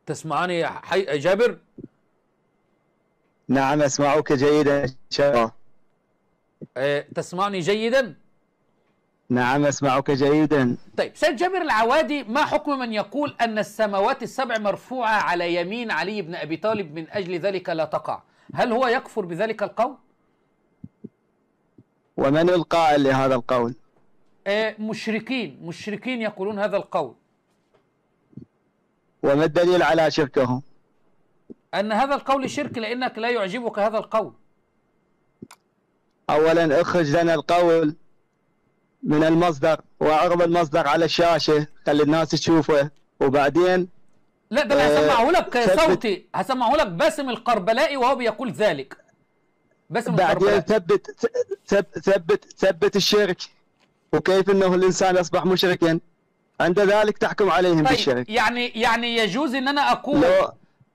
تسمعني يا جابر؟ نعم أسمعك جيدا إن شاء الله. تسمعني جيدا؟ نعم أسمعك جيدا. طيب سيد جابر العوادي، ما حكم من يقول أن السماوات السبع مرفوعة على يمين علي بن أبي طالب من أجل ذلك لا تقع؟ هل هو يكفر بذلك القول؟ ومن القائل لهذا القول؟ مشركين يقولون هذا القول. وما الدليل على شركهم؟ أن هذا القول شرك لأنك لا يعجبك هذا القول. أولا اخرج لنا القول من المصدر واعرض المصدر على الشاشة خلي الناس تشوفه، وبعدين لا ده انا هسمعه لك صوتي، هسمعه لك باسم القربلائي وهو بيقول ذلك. باسم بعدين القربلائي ثبت الشرك وكيف انه الانسان يصبح مشركا، عند ذلك تحكم عليهم بالشرك. يعني يجوز ان انا اقول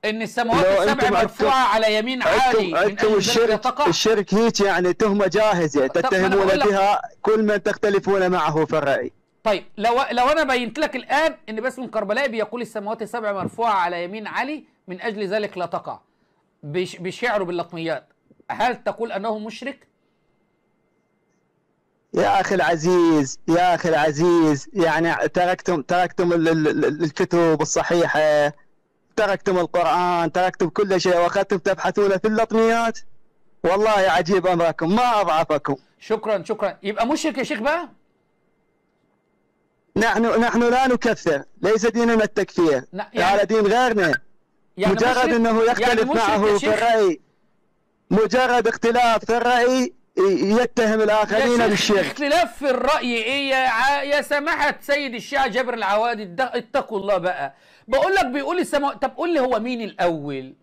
ان السماوات السبع مرفوعه على يمين عالي من أجل تقع. الشرك هيك يعني تهمه جاهزه تتهمون بها كل من تختلفون معه في الراي. طيب لو انا بينت لك الان ان باسم القربلائي بيقول السماوات السبع مرفوعه على يمين علي من اجل ذلك لا تقع بشعره باللطميات، هل تقول انه مشرك؟ يا اخي العزيز يا اخي العزيز، يعني تركتم الكتب الصحيحه، تركتم القرآن، تركتم كل شيء واخذتم تبحثون في اللطميات. والله عجيب امركم، ما اضعفكم. شكرا. يبقى مشرك يا شيخ بقى؟ نحن لا نكفر، ليس ديننا التكفير، على دين غيرنا. يعني مجرد انه يختلف معه في الرأي، مجرد اختلاف في الرأي يتهم الاخرين بالشرك. اختلاف في الرأي ايه يا سماحة سيد الشيعة جابر العوادي؟ اتقوا الله بقى. بقول لك بيقول السماء. طب قول لي هو مين الاول؟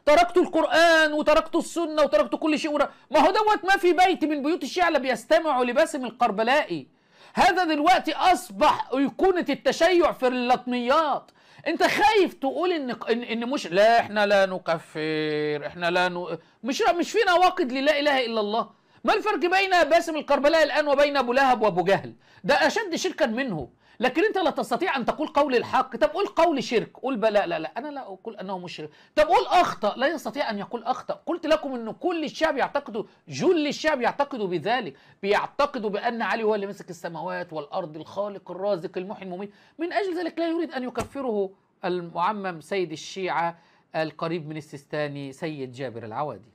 تركت القرآن وتركت السنة وتركت كل شيء ما هو دوت ما في بيت من بيوت الشيعة اللي بيستمعوا لباسم القربلائي. هذا دلوقتي اصبح ايقونة التشيع في اللطميات. انت خايف تقول ان مش لا احنا لا نكفر، احنا لا مش في نواقض للا اله الا الله. ما الفرق بين باسم القربلائي الآن وبين أبو لهب وأبو جهل؟ ده أشد شركا منه، لكن أنت لا تستطيع أن تقول قول الحق. طب قول قول شرك، قول لا أنا لا أقول أنه مشرك. طب قول أخطأ، لا يستطيع أن يقول أخطأ. قلت لكم أن كل الشعب يعتقدوا، جل الشعب يعتقدوا بذلك، بيعتقدوا بأن علي هو اللي مسك السماوات والأرض، الخالق الرازق المحيي المميت. من أجل ذلك لا يريد أن يكفره المعمم سيد الشيعة القريب من السيستاني سيد جابر العوادي.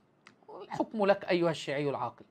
الحكم لك أيها الشيعي العاقل.